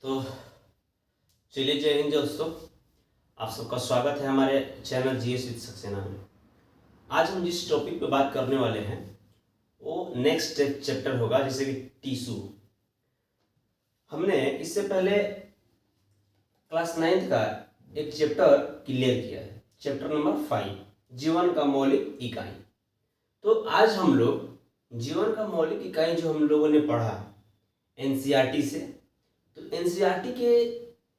तो चलिए, जय हिंद दोस्तों। आप सबका स्वागत है हमारे चैनल जीएस विद सक्सेना में। आज हम जिस टॉपिक पे बात करने वाले हैं वो नेक्स्ट चैप्टर होगा, जैसे कि टिश्यू। हमने इससे पहले क्लास 9th का एक चैप्टर क्लियर किया है, चैप्टर नंबर 5, जीवन का मौलिक इकाई। तो आज हम लोग जीवन का मौलिक इकाई जो हम लोगों ने पढ़ा एनसीईआरटी से, तो एनसीईआरटी के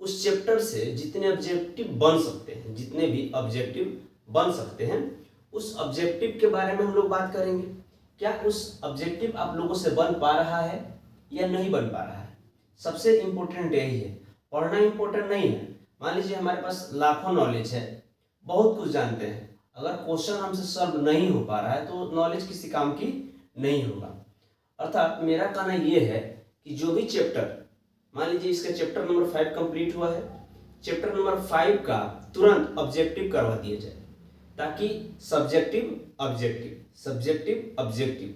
उस चैप्टर से जितने ऑब्जेक्टिव बन सकते हैं, जितने भी ऑब्जेक्टिव बन सकते हैं, उस ऑब्जेक्टिव के बारे में हम लोग बात करेंगे। क्या उस ऑब्जेक्टिव आप लोगों से बन पा रहा है या नहीं बन पा रहा है। सबसे इम्पोर्टेंट यही है, पढ़ना इम्पोर्टेंट नहीं है। मान लीजिए हमारे पास लाखों नॉलेज है, बहुत कुछ जानते हैं, अगर क्वेश्चन हमसे सॉल्व नहीं हो पा रहा है तो नॉलेज किसी काम की नहीं होगा। अर्थात मेरा कहना यह है कि जो भी चैप्टर, मान लीजिए इसका चैप्टर नंबर 5 कंप्लीट हुआ है, चैप्टर नंबर 5 का तुरंत ऑब्जेक्टिव करवा दिया जाए, ताकि सब्जेक्टिव ऑब्जेक्टिव सब्जेक्टिव ऑब्जेक्टिव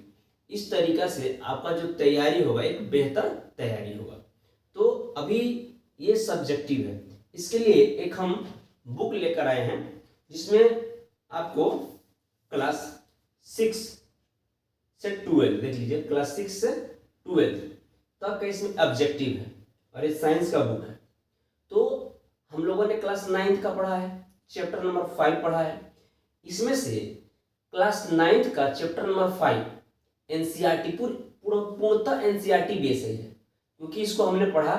इस तरीका से आपका जो तैयारी होगा एक बेहतर तैयारी होगा। तो अभी ये सब्जेक्टिव है, इसके लिए एक हम बुक लेकर आए हैं जिसमें आपको क्लास 6 से 12, देख लीजिए क्लास 6 से 12 तक का इसमें ऑब्जेक्टिव है और ये साइंस का बुक है। तो हम लोगों ने क्लास 9th का पढ़ा है, चैप्टर नंबर 5 पढ़ा है। इसमें से क्लास 9th का चैप्टर नंबर 5 एनसीईआरटी पूर्णतः एनसीईआरटी बेस है, क्योंकि इसको हमने पढ़ा,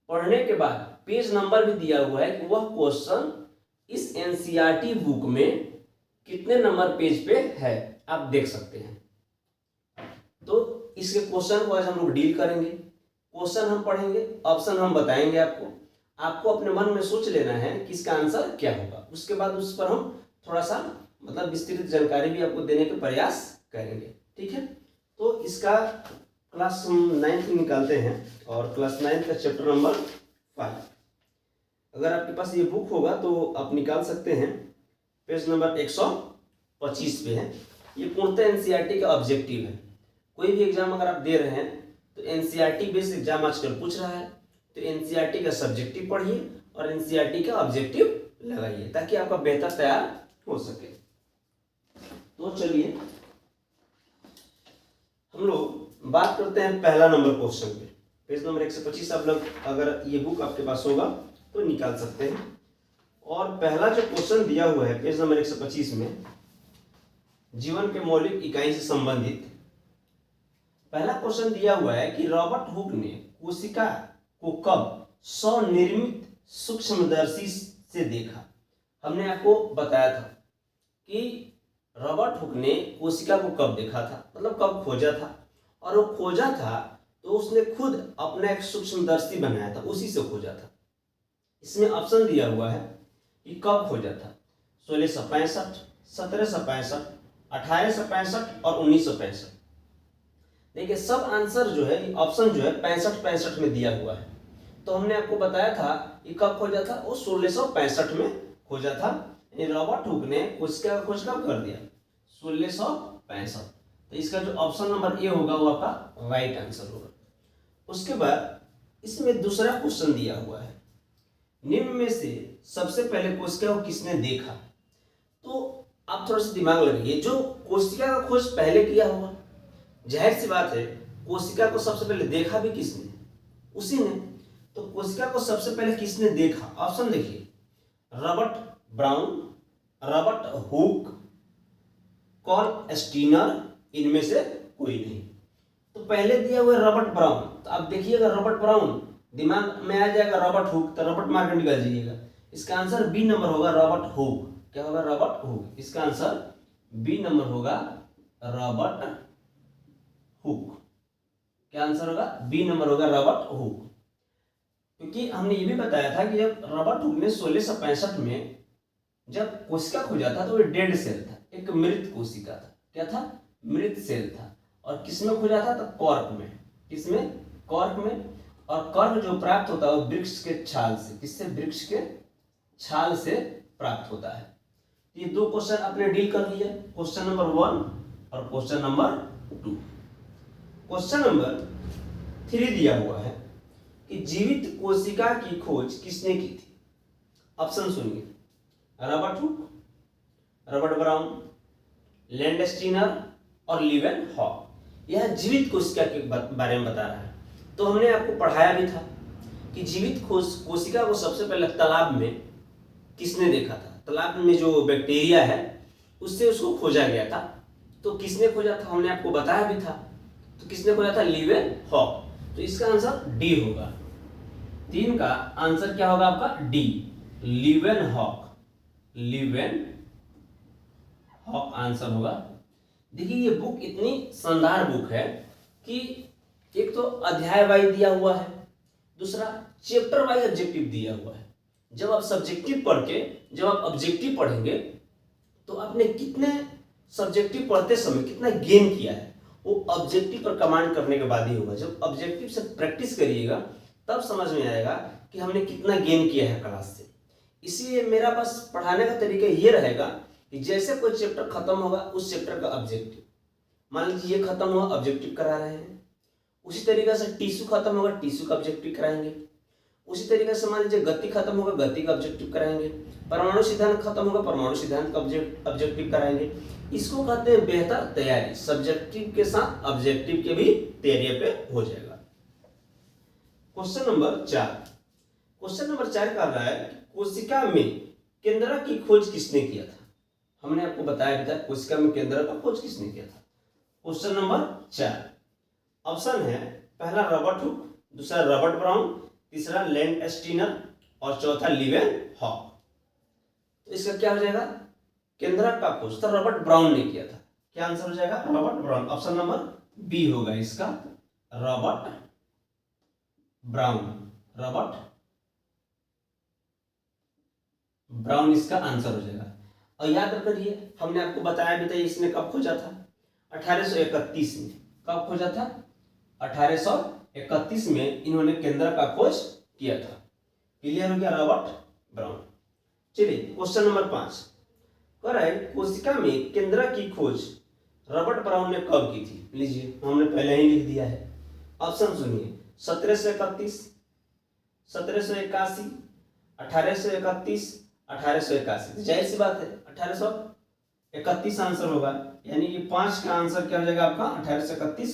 पढ़ने के बाद पेज नंबर भी दिया हुआ है कि वह क्वेश्चन इस एनसीईआरटी बुक में कितने नंबर पेज पे है, आप देख सकते हैं। तो इसके क्वेश्चन को आज हम लोग डील करेंगे, क्वेश्चन हम पढ़ेंगे, ऑप्शन हम बताएंगे आपको अपने मन में सोच लेना है कि इसका आंसर क्या होगा। उसके बाद उस पर हम थोड़ा सा विस्तृत जानकारी भी आपको देने का प्रयास करेंगे, ठीक है। तो इसका क्लास 9th निकालते हैं और क्लास 9th का चैप्टर नंबर 5, अगर आपके पास ये बुक होगा तो आप निकाल सकते हैं, पेज नंबर 125 पे है। ये पूर्णतः एनसीईआरटी का ऑब्जेक्टिव है। कोई भी एग्जाम अगर आप दे रहे हैं तो एनसीईआरटी बेस्ड एग्जाम आजकल पूछ रहा है, तो एनसीईआरटी का सब्जेक्टिव पढ़िए और एनसीईआरटी का ऑब्जेक्टिव लगाइए, ताकि आपका बेहतर तैयार हो सके। तो चलिए हम लोग बात करते हैं पहला नंबर क्वेश्चन पे, पेज नंबर 125। आप लोग अगर ये बुक आपके पास होगा तो निकाल सकते हैं। और पहला जो क्वेश्चन दिया हुआ है पेज नंबर 125 में, जीवन के मौलिक इकाई से संबंधित पहला क्वेश्चन दिया हुआ है कि रॉबर्ट हुक ने कोशिका को कब स्वनिर्मित सूक्ष्मदर्शी से देखा। हमने आपको बताया था कि रॉबर्ट हुक ने कोशिका को कब देखा था, मतलब कब खोजा था, और वो खोजा था तो उसने खुद अपना एक सूक्ष्मदर्शी बनाया था, उसी से खोजा था। इसमें ऑप्शन दिया हुआ है कि कब खोजा था, 1665, 1765, 1865 और 1965। देखिए सब आंसर जो है, ऑप्शन जो है 65 में दिया हुआ है। तो हमने आपको बताया था कि कब खोजा था, वो 1665 में खोजा था। रॉबर्ट हुक ने कोशिका का खोज कब कर दिया, 1665। तो इसका जो ऑप्शन नंबर ए होगा वो आपका राइट आंसर होगा। उसके बाद इसमें दूसरा क्वेश्चन दिया हुआ है, निम्न में से सबसे पहले कोशिका को किसने देखा। तो आप थोड़ा सा दिमाग लगाइए, जो कोशिका का खोज पहले किया होगा, जाहिर सी बात है कोशिका को सबसे पहले देखा भी किसने, उसी ने। तो कोशिका को सबसे पहले किसने देखा, ऑप्शन देखिए, Robert Brown, Robert Hooke, Karl Steiner, इनमें से कोई नहीं। तो पहले दिया हुआ है रॉबर्ट ब्राउन, तो आप देखिएगा रॉबर्ट ब्राउन, दिमाग में आ जाएगा रॉबर्ट हुक, तो रॉबर्ट मार के निकाल जाइएगा। इसका आंसर बी नंबर होगा, रॉबर्ट हुक। क्या होगा, रॉबर्ट हुक। इसका आंसर बी नंबर होगा, रॉबर्ट हुक। क्या आंसर होगा, बी नंबर होगा, रॉबर्ट हुक। क्योंकि हमने ये भी बताया था कि जब रॉबर्ट हुक ने 1665 में जब कोशिका खोजा था तो वो डेड सेल था, एक मृत कोशिका था। क्या था, मृत सेल था। और किसमें खोजा था, तो कॉर्क में। किसमें, कॉर्क में। और कॉर्क जो प्राप्त होता है वो वृक्ष के छाल से, किससे, वृक्ष के छाल से प्राप्त होता है। ये दो क्वेश्चन आपने डील कर लिया, क्वेश्चन नंबर 1 और क्वेश्चन नंबर 2। क्वेश्चन नंबर 3 दिया हुआ है कि जीवित कोशिका की खोज किसने की थी? ऑप्शन सुनिए, Robert Hooke, Robert brown, Landsteiner और लीवेनहॉक। यह जीवित कोशिका के बारे में बता रहा है। तो हमने आपको पढ़ाया भी था कि जीवित कोशिका को सबसे पहले तालाब में किसने देखा था? तालाब में जो बैक्टीरिया है उससे उसको खोजा गया था। तो किसने खोजा था हमने आपको बताया भी था। तो किसने खोजा था? लीवेनहॉक। तो इसका आंसर डी होगा। 3 का आंसर क्या होगा आपका? D, Leeuwenhoek. लीवेनहॉक आंसर होगा। देखिए ये बुक इतनी शानदार बुक है कि एक तो अध्याय वाइज दिया हुआ है, दूसरा चैप्टर वाइज ऑब्जेक्टिव दिया हुआ है। जब आप सब्जेक्टिव पढ़ के जब आप ऑब्जेक्टिव पढ़ेंगे तो आपने कितने सब्जेक्टिव पढ़ते समय कितना गेन किया है वो ऑब्जेक्टिव पर कमांड करने के बाद ही होगा। जब ऑब्जेक्टिव से प्रैक्टिस करिएगा तब समझ में आएगा कि हमने कितना गेन किया है क्लास से। इसलिए मेरा बस पढ़ाने का तरीका ये रहेगा कि जैसे कोई चैप्टर खत्म होगा उस चैप्टर का ऑब्जेक्टिव, मान लीजिए ये खत्म हुआ, ऑब्जेक्टिव करा रहे हैं। उसी तरीके से टिश्यू खत्म होगा, टिश्यू का ऑब्जेक्टिव कराएंगे। उसी तरीके से मान लीजिए गति खत्म होगा, गति का ऑब्जेक्टिव कराएंगे। परमाणु सिद्धांत खत्म होगा, परमाणु सिद्धांत का ऑब्जेक्टिव कराएंगे। इसको कहते हैं बेहतर तैयारी। सब्जेक्टिव के साथ ऑब्जेक्टिव के भी तैयारी पे हो जाएगा। Question number 4। क्वेश्चन नंबर 4 कर रहा है कोशिका में केंद्रक की खोज किसने किया था? हमने आपको बताया था कोशिका में केंद्रक का खोज किसने किया था। क्वेश्चन नंबर 4 ऑप्शन है, पहला रॉबर्ट हुक, दूसरा रॉबर्ट ब्राउन, तीसरा लैंडस्टीनर और चौथा लीवेनहॉक। तो इसका क्या हो जाएगा? केंद्रक का खोज तो रॉबर्ट ब्राउन ने किया था। क्या आंसर हो जाएगा? Robert Brown. Option number B होगा इसका, रॉबर्ट ब्राउन। रॉबर्ट ब्राउन इसका आंसर हो जाएगा। और याद करिए हमने आपको बताया भी था इसने कब खोजा था? 1831 में। कब खोजा था? 1831 में इन्होंने केंद्र का खोज किया था। क्लियर हो गया? Robert brown. चलिए क्वेश्चन नंबर 5 कह रहा है कोशिका में केंद्र की खोज रॉबर्ट ब्राउन ने कब की थी? लीजिए हमने पहले ही लिख दिया है। ऑप्शन सुनिए, 1731, 1781, 1831, 1881। जाहिर सी बात है 1831 आंसर होगा, यानी कि 5 का आंसर क्या हो जाएगा आपका? 1831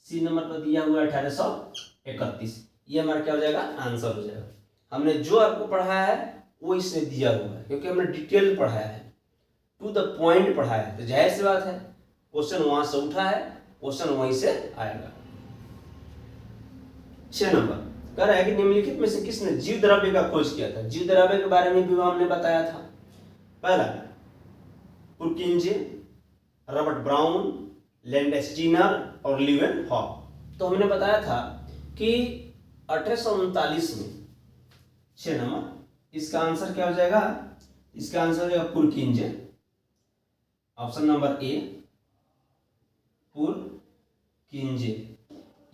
सी नंबर पर दिया हुआ 1831। ये हमारा क्या हो जाएगा? आंसर हो जाएगा। हमने जो आपको पढ़ाया है वो इसने दिया हुआ है, क्योंकि हमने डिटेल पढ़ाया है, टू द पॉइंट पढ़ाया है। तो जाहिर सी बात है क्वेश्चन वहां से उठा है, क्वेश्चन वहीं से आएगा। 6 नंबर कह रहा है कि निम्नलिखित में से किसने जीव द्रव्य का खोज किया था? जीव द्रव्य के बारे में भी हमने बताया था। पहला पुरकिंजे, रॉबर्ट ब्राउन, लैंडस्टीनर और लीवेनहॉक। तो हमने बताया था कि 1839 में। 6 नंबर इसका आंसर क्या हो जाएगा? इसका आंसर हो जाएगा पुरकिंजे। ऑप्शन नंबर ए, पुरकिंजे।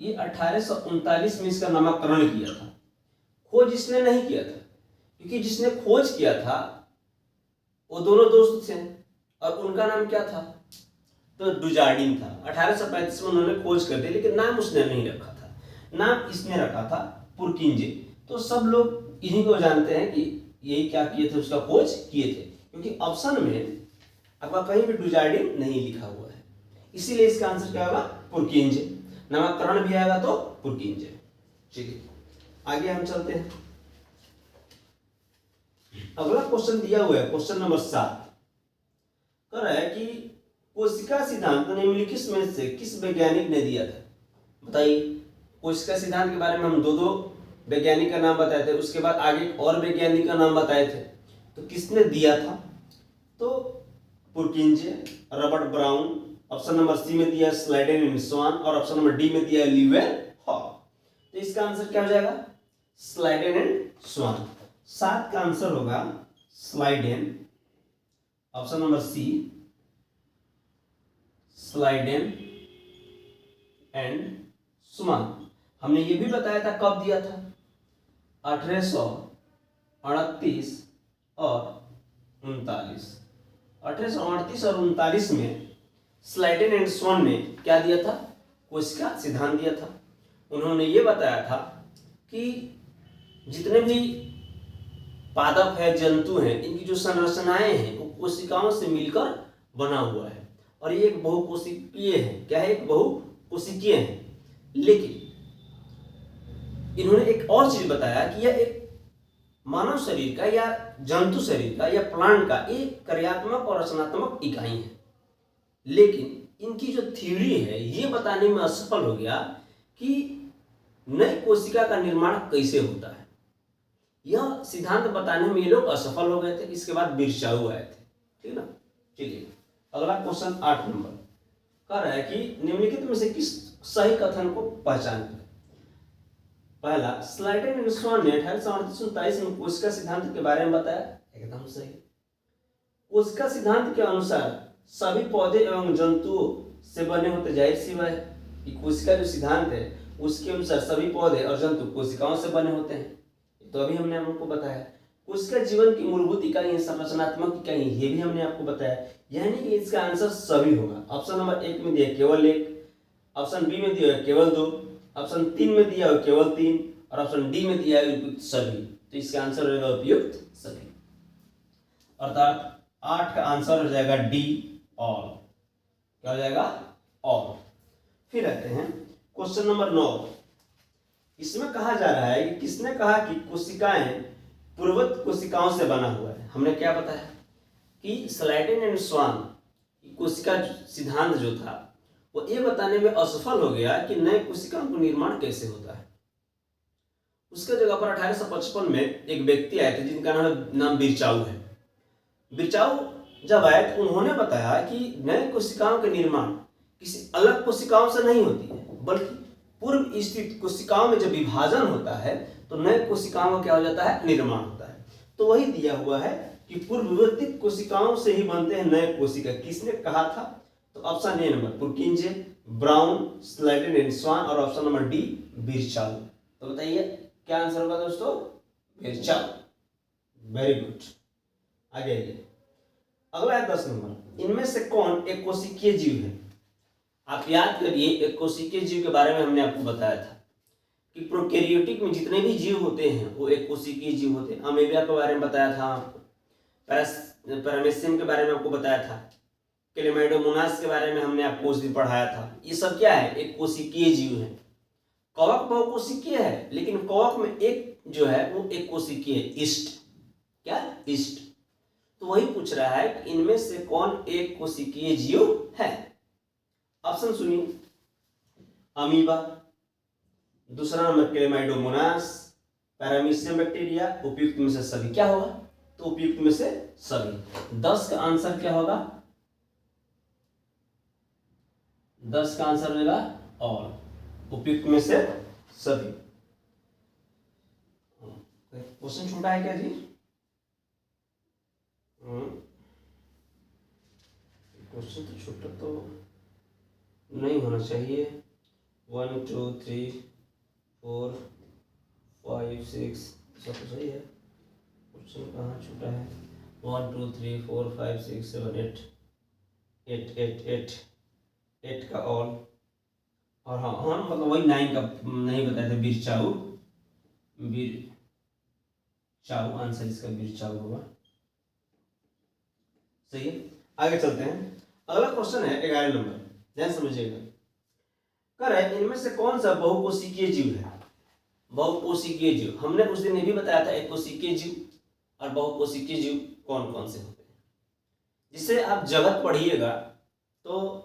ये 1839 में इसका नामकरण किया था। खोज इसने नहीं किया था, क्योंकि जिसने खोज किया था वो दोनों दोस्त थे और उनका नाम क्या था? तो डुजार्डिन था। 1835 में उन्होंने खोज कर दी, लेकिन नाम उसने नहीं रखा था, नाम इसने रखा था पुरकिंजे। तो सब लोग इन्हीं को जानते हैं कि यही क्या किए थे, उसका खोज किए थे, क्योंकि ऑप्शन में आपका कहीं भी डुजार्डिन नहीं लिखा हुआ है। इसीलिए इसका आंसर क्या होगा? पुरकिंजे। नामकरण भी आएगा तो पुरकिंजे। चलिए आगे हम चलते हैं। अगला क्वेश्चन दिया हुआ है क्वेश्चन नंबर 7 कह रहा है कि कोशिका सिद्धांत निम्नलिखित में से किस वैज्ञानिक ने दिया था? बताइए। कोशिका सिद्धांत के बारे में हम दो वैज्ञानिक का नाम बताए थे, उसके बाद आगे और वैज्ञानिक का नाम बताए थे। तो किसने दिया था? तो Purkinje, Robert Brown, option number C में दिया स्लाइडेन एंड स्वान और ऑप्शन नंबर डी में दिया लीवेनहॉक। तो इसका आंसर क्या हो जाएगा? स्लाइडेन एंड स्वान। 7 का आंसर होगा Schleiden. Option number C Schleiden and Schwann. हमने ये भी बताया था कब दिया था? 1838 और 39। 1838 और 39 में स्लाइडेन एंड स्वान ने क्या दिया था? कोशिका सिद्धांत दिया था। उन्होंने ये बताया था कि जितने भी पादप है, जंतु हैं, इनकी जो संरचनाएं हैं वो कोशिकाओं से मिलकर बना हुआ है और ये एक बहुकोशिकीय है। क्या है? एक बहुकोशिकीय है। लेकिन इन्होंने एक और चीज बताया कि यह एक मानव शरीर का या जंतु शरीर का या प्लांट का एक कार्यात्मक और रचनात्मक इकाई है। लेकिन इनकी जो थ्योरी है ये बताने में असफल हो गया कि नई कोशिका का निर्माण कैसे होता है। यह सिद्धांत बताने में ये लोग असफल हो गए थे। इसके बाद बिरचाऊ आए थे। ठीक ना। चलिए अगला क्वेश्चन 8 नंबर कह रहा है कि निम्नलिखित में से किस सही कथन को पहचान करें। पहला, स्लाइडेन एंड स्वान ने 1837 में कोशिका सिद्धांत के बारे में बताया। एकदम सही। कोशिका सिद्धांत के अनुसार सभी पौधे एवं जंतुओं से बने होते, जाहिर सी बात है कि कोशिका जो सिद्धांत है उसके अनुसार सभी पौधे और जंतु कोशिकाओं से बने होते हैं। तो अभी हमने आपको बताया। कोशिका जीवन की मूलभूत इकाई है, संरचनात्मक इकाई है, ये भी हमने आपको बताया। यानी कि इसका आंसर सभी होगा। ऑप्शन नंबर 1 में दिया केवल 1, ऑप्शन बी में दिया केवल 2, ऑप्शन 3 में दिया है केवल 3 और ऑप्शन डी में दिया है उपयुक्त सभी। तो इसका आंसर रहेगा उपयुक्त सभी। अर्थात 8 का आंसर हो जाएगा डी, ऑल। क्या हो जाएगा? ऑल। फिर आते हैं क्वेश्चन नंबर 9। इसमें कहा जा रहा है कि किसने कहा कि कोशिकाएं पूर्वत कोशिकाओं से बना हुआ है। हमने क्या बताया कि स्लाइडेन एंड स्वान कोशिका सिद्धांत जो था वो ये बताने में असफल हो गया कि नए कोशिकाओं का निर्माण कैसे होता है। उसके जगह पर 1855 में एक व्यक्ति आए थे जिनका नाम बिरचाऊ है। बिरचाऊ जब आए तो उन्होंने बताया कि नए कोशिकाओं का निर्माण किसी अलग कोशिकाओं से नहीं होती है, बल्कि पूर्व स्थित कोशिकाओं में जब विभाजन होता है तो नए कोशिकाओं का क्या हो जाता है? निर्माण होता है। तो वही दिया हुआ है कि पूर्ववर्ती कोशिकाओं से ही बनते हैं नए कोशिका। किसने कहा था? तो option A number Purkinje, Brown, Schleiden and Schwann और ऑप्शन नंबर डी बिरचाऊ। तो बताइए क्या आंसर होगा दोस्तों? बिरचाऊ। Very good. आगे आइए। अगला है 10 नंबर। इनमें से कौन एक कोशिकीय जीव है? आप याद करिए एक कोशिकीय जीव के बारे में हमने आपको बताया था कि प्रोकैरियोटिक में जितने भी जीव होते हैं वो एक कोशिकीय जीव होते हैं। अमीबिया के बारे में बताया था आपको, पैरामेसियम के बारे में आपको बताया था, क्लेमाइडोमोनास के बारे में हमने आपको उस दिन पढ़ाया था। ये सब क्या है? एक कोशिकीय जीव है। कवक बहुकोशिकीय है, लेकिन कवक में एक जो है वो एक कोशिकीय है, ईस्ट। क्या? ईस्ट। तो वही पूछ रहा है कि इनमें से कौन एक कोशिकीय जीव है। ऑप्शन सुनिए। अमीबा, दूसरा नंबर क्लेमाइडोमोनास, पैरामीशियम बैक्टीरिया, उपयुक्त में से सभी। क्या होगा? तो उपयुक्त में से सभी। 10 का आंसर क्या होगा? 10 का आंसर होगा ऑल, उपयुक्त में से सभी। क्वेश्चन छोटा है क्या जी? क्वेश्चन तो छोटा तो नहीं होना चाहिए। 1 2 3 4 5 6 सब तो सही है। क्वेश्चन कहाँ छोटा है? 1 2 3 4 5 6 7 8 8 का ऑल। और हाँ हाँ मतलब वही 9 का नहीं बताया था। बिरचाऊ, बिरचाऊ आंसर इसका बिरचाऊ होगा। सही है। आगे चलते हैं। अगला क्वेश्चन है 11 नंबर, ध्यान समझिएगा। कह रहा है इनमें से कौन सा बहुकोशिकीय जीव है? बहुकोशिकीय जीव हमने उस दिन ये भी बताया था, एक कोशिकीय जीव और बहुकोशिकीय जीव कौन कौन से होते हैं। जिससे आप जगत पढ़िएगा तो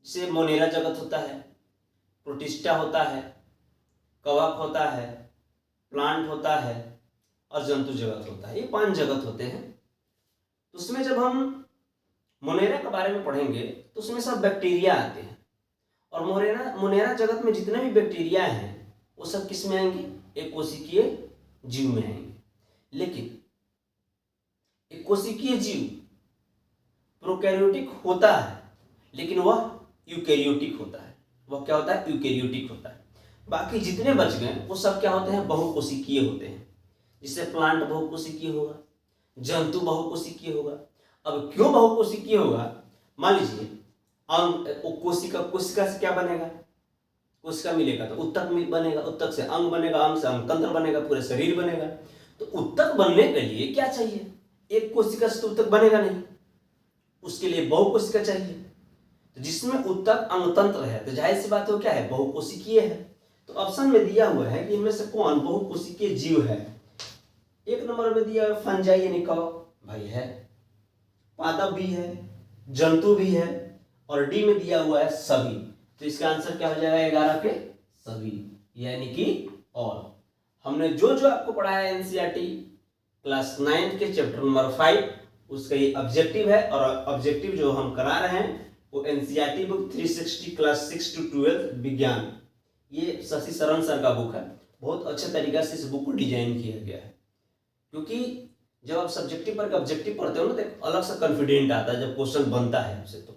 जैसे मोनेरा जगत होता है, प्रोटिस्टा होता है, कवक होता है, प्लांट होता है और जंतु जगत होता है। ये 5 जगत होते हैं। तो उसमें जब हम मोनेरा के बारे में पढ़ेंगे तो उसमें सब बैक्टीरिया आते हैं और मोनेरा जगत में जितने भी बैक्टीरिया हैं वो सब किस में आएंगे? एक कोशिकीय जीव में आएंगे। लेकिन एक कोशिकीय जीव प्रोकैरियोटिक होता है, लेकिन वह यूकैरियोटिक होता है। वह क्या होता है? यूकैरियोटिक होता है। बाकी जितने बच गए वो सब क्या होते हैं? बहुकोशिकीय होते हैं। जिससे प्लांट बहुकोशिकीय होगा, जंतु बहुकोशिकीय होगा। अब क्यों बहुकोशिकीय होगा? मान लीजिए कोशिका से क्या बनेगा? कोशिका मिलेगा तो उत्तक बनेगा, उत्तक से अंग बनेगा, अंग से अंगतंत्र बनेगा, पूरे शरीर बनेगा। तो उत्तक बनने के लिए क्या चाहिए? एक कोशिका से तो उत्तक बनेगा नहीं, उसके लिए बहुकोशिका चाहिए। तो जिसमें उत्तक अंगतंत्र है तो जाहिर सी बात है वो क्या है? बहुकोशिकीय है। तो ऑप्शन में दिया हुआ है कि इनमें से कौन बहुकोशिकीय जीव है। एक नंबर में दिया है फंजाई यानी कौ भाई है, पादप भी है, जंतु भी है, और डी में दिया हुआ है सभी। तो इसका आंसर क्या हो जाएगा? 11 के सभी, यानी कि और। हमने जो जो आपको पढ़ाया है एनसीईआरटी क्लास 9 के चैप्टर नंबर 5 उसका ये ऑब्जेक्टिव है, और ऑब्जेक्टिव जो हम करा रहे हैं वो एनसीईआरटी बुक 360 क्लास 6 to 12 विज्ञान, ये शशि शरण सर का बुक है। बहुत अच्छे तरीके से इस बुक को डिजाइन किया गया है, क्योंकि जब आप सब्जेक्टिव पर ऑब्जेक्टिव पढ़ते हो ना तो एक अलग सा कॉन्फिडेंट आता है जब क्वेश्चन बनता है आपसे। तो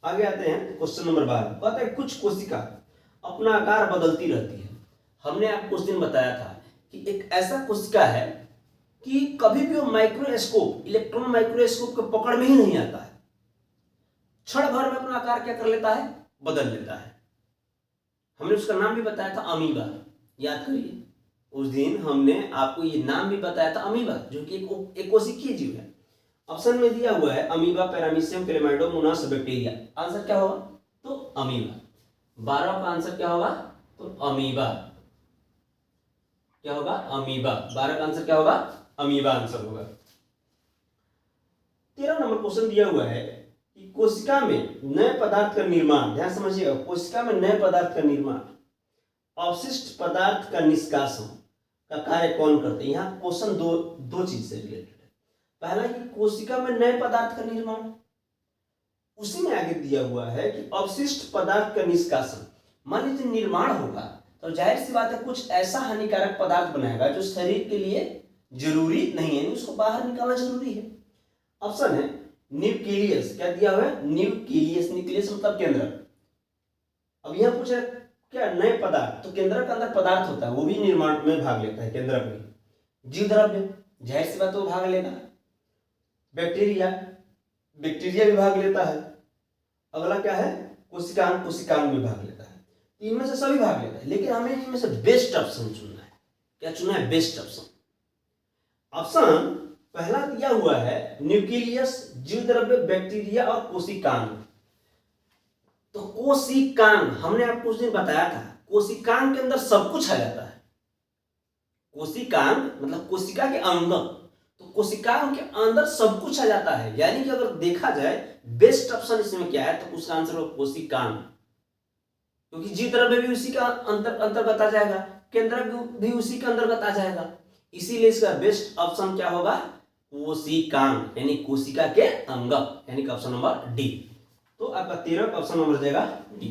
आगे आते हैं क्वेश्चन नंबर 12। कहता है कुछ कोशिका अपना आकार बदलती रहती है। हमने आपको उस दिन बताया था कि एक ऐसा कोशिका है कि कभी भी वो माइक्रोस्कोप, इलेक्ट्रॉन माइक्रोस्कोप के पकड़ में ही नहीं आता है, क्षण भर में अपना आकार क्या कर लेता है? बदल लेता है। हमने उसका नाम भी बताया था अमीबा, याद करिए उस दिन हमने आपको ये नाम भी बताया था अमीबा, जो कि एक कोशिकीय जीव है। ऑप्शन में दिया हुआ है amoeba, paramecium, Chlamydomonas, bacteria. Answer क्या होगा? तो अमीबा। 12 का आंसर क्या होगा? तो अमीबा। क्या होगा? अमीबा। 12 का आंसर क्या होगा? अमीबा आंसर होगा। 13 नंबर क्वेश्चन दिया हुआ है कि कोशिका में नए पदार्थ का निर्माण, ध्यान समझिएगा, कोशिका में नए पदार्थ का निर्माण, अवशिष्ट पदार्थ का निष्कासन का कार्य कौन करते हैं? यहाँ क्वेश्चन दो चीज से रिलेटेड है। पहला कि कोशिका में नए पदार्थ का निर्माण, उसी में आगे दिया हुआ है कि अवशिष्ट पदार्थ का निष्कासन। मान लीजिए निर्माण होगा तो जाहिर सी बात है कुछ ऐसा हानिकारक पदार्थ बनाएगा जो शरीर के लिए जरूरी नहीं है, उसको बाहर निकालना जरूरी है। ऑप्शन है न्यूक्लियस। क्या दिया हुआ है? न्यूक्लियस। न्यूक्लियस मतलब केंद्रक। अब यह पूछ रहा है क्या नए पदार्थ, तो केंद्रक के अंदर पदार्थ होता है वो भी निर्माण में भाग लेता है, केंद्रक में। जीव द्रव्य, जाहिर सी बात वो भाग लेगा। बैक्टीरिया, बैक्टीरिया भी भाग लेता है। अगला क्या है? कोशिकांग, कोशिकांग भी भाग लेता है। इनमें से सभी भाग लेता है, लेकिन हमें इनमें से बेस्ट ऑप्शन चुनना है। क्या चुना है? Best option. ऑप्शन पहला दिया हुआ है न्यूक्लियस, जीव द्रव्य, बैक्टीरिया और कोशिकांग। तो कोशिकांग हमने आपको उस दिन बताया था, कोशिकांग के अंदर सब कुछ आ जाता है। कोशिकांग मतलब कोशिका के अंदर, तो कोशिकांग के अंदर सब कुछ आ जाता है। यानी कि अगर देखा जाए बेस्ट ऑप्शन इसमें क्या है तो उसका आंसर होगा कोशिकांग, क्योंकि जीव द्रव्य भी उसी का अंतर्गत आ जाएगा, केंद्रक भी उसी के अंतर्गत आ जाएगा। इसीलिए इसका बेस्ट ऑप्शन क्या होगा? कोशिकांग, यानी कोशिका के अंग, यानी कि ऑप्शन नंबर डी। तो आपका 13 का ऑप्शन नंबर जाएगा डी।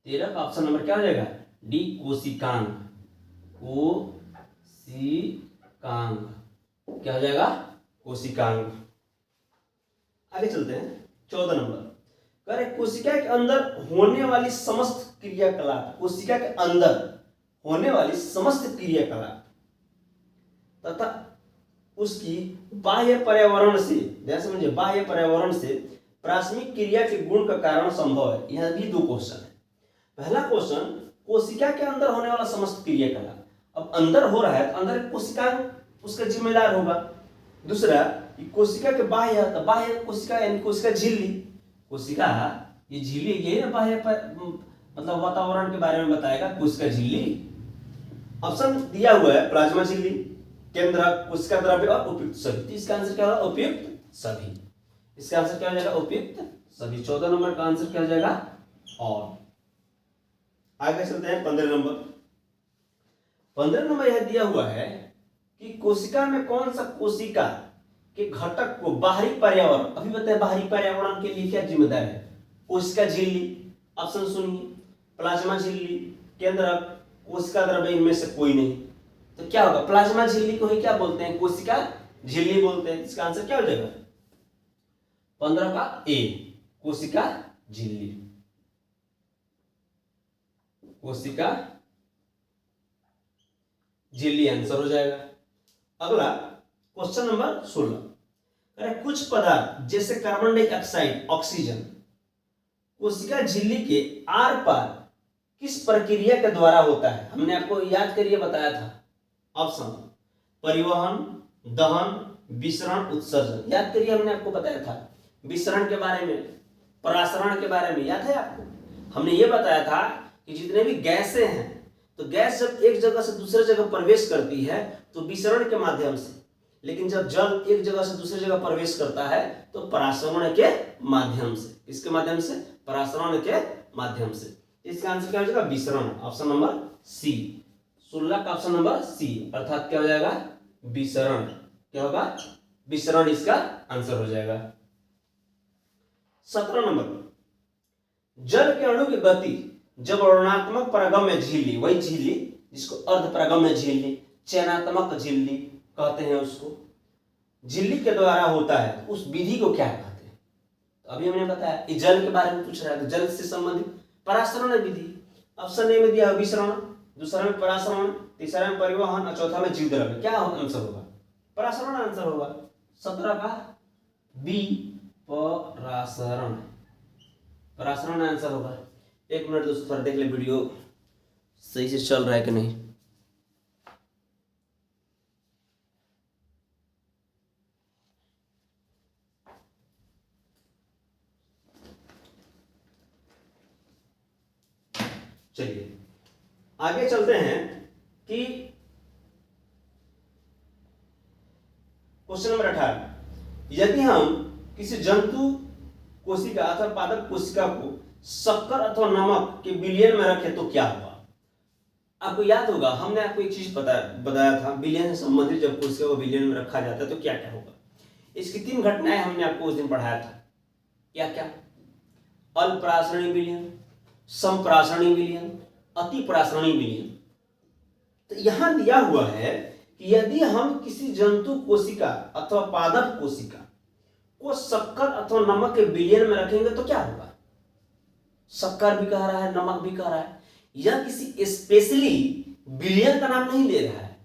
13 का ऑप्शन नंबर क्या हो जाएगा? डी, कोशिकांग। कोशिकांग क्या हो जाएगा? कोशिकांग। आगे चलते हैं 14 नंबर। कह रहे कोशिका के अंदर होने वाली समस्त क्रियाकलाप, कोशिका के अंदर होने वाली समस्त क्रियाकलाप तथा उसकी बाह्य पर्यावरण से, ध्यान समझिए, बाह्य पर्यावरण से प्राथमिक क्रिया के गुण का कारण संभव है। यह भी 2 क्वेश्चन है। पहला क्वेश्चन कोशिका के अंदर होने वाला समस्त क्रियाकलाप, अब अंदर हो रहा है तो अंदर कोशिकांग उसका जिम्मेदार होगा। दूसरा कोशिका के बाह्य, तो बाह्य कोशिका यानी कोशिका झिल्ली, कोशिका ये झिल्ली, ये ना बाह्य मतलब वातावरण के बारे में बताएगा, कोशिका झिल्ली। ऑप्शन दिया हुआ है प्लाज्मा झिल्ली, केंद्रक, कोशिका द्रव्य और उपयुक्त सभी। तो इसका आंसर क्या होगा? उपयुक्त सभी। इसका आंसर क्या हो जाएगा? उपयुक्त सभी। 14 नंबर का आंसर क्या हो जाएगा? और आगे चलते हैं 15 नंबर। 15 नंबर यह दिया हुआ है कि कोशिका में कौन सा कोशिका के घटक को बाहरी पर्यावरण, अभी बताए बाहरी पर्यावरण के लिए क्या जिम्मेदार है? कोशिका झिल्ली, ऑप्शन सुनिए, प्लाज्मा झिल्ली, केंद्रक, कोशिका द्रव्य, इनमें से कोई नहीं। तो क्या होगा? प्लाज्मा झिल्ली को ही क्या बोलते हैं? कोशिका झिल्ली बोलते हैं। इसका आंसर क्या हो जाएगा? 15 का ए, कोशिका झिल्ली, कोशिका झिल्ली आंसर हो जाएगा। अगला क्वेश्चन नंबर 16। कुछ पदार्थ जैसे कार्बन डाइऑक्साइड, ऑक्सीजन कोशिका झिल्ली के आर पार किस प्रक्रिया के द्वारा होता है? हमने आपको याद करिए बताया था। ऑप्शन परिवहन, दहन, विसरण, उत्सर्जन। याद करिए हमने आपको बताया था विसरण के बारे में, परासरण के बारे में, याद है आपको? हमने ये बताया था कि जितने भी गैसें हैं, तो गैस जब एक जगह से दूसरे जगह प्रवेश करती है तो विसरण के माध्यम से, लेकिन जब जल एक जगह से दूसरी जगह प्रवेश करता है तो परासरण के माध्यम से। किसके माध्यम से? परासरण के माध्यम से। इसका आंसर क्या हो जाएगा? विसरण। ऑप्शन नंबर सी, 16 का ऑप्शन नंबर सी, अर्थात क्या हो जाएगा? विसरण। क्या होगा? विसरण इसका आंसर हो जाएगा। 17 नंबर, जल के अणु की गति जब ऋणात्मक परागम्य झिल्ली, वही झिल्ली जिसको अर्ध परागम्य झिल्ली, चयनात्मक झिल्ली कहते हैं, उसको झिल्ली के द्वारा होता है, उस विधि को क्या कहते हैं? तो अभी हमने बताया ये जल के बारे में पूछ रहा है, तो जल से संबंधित परासरण विधि। ऑप्शन ए में दिया विसरण, दूसरा में परासरण, तीसरा में परिवहन और चौथा में जीवद्रव्य। क्या आंसर होगा? परासरण आंसर होगा। 17 का बी, परासरण। परासरण आंसर होगा। एक मिनट दोस्तों, थोड़ा देख ले वीडियो सही से चल रहा है कि नहीं। चलिए आगे चलते हैं कि क्वेश्चन नंबर 18, यदि हम किसी जंतु कोशिका अथवा पादप कोशिका को शक्कर अथवा नमक के विलयन में रखें तो क्या होगा? आपको याद होगा हमने आपको एक चीज बताया था, विलयन से संबंधित जब कोशिका को विलयन में रखा जाता है तो क्या क्या होगा। इसकी 3 घटनाएं हमने आपको उस दिन पढ़ाया था। क्या क्या? अल्परासरणी विलयन, समपरासरणी विलयन, अतिपरासरणी विलयन। तो यहां दिया हुआ है कि यदि हम किसी जंतु कोशिका अथवा पादप कोशिका को शक्कर अथवा नमक के विलयन में रखेंगे तो क्या होगा? शक्कर भी कह रहा है, नमक भी कह रहा है। यह किसी स्पेशली विलयन का नाम नहीं ले रहा है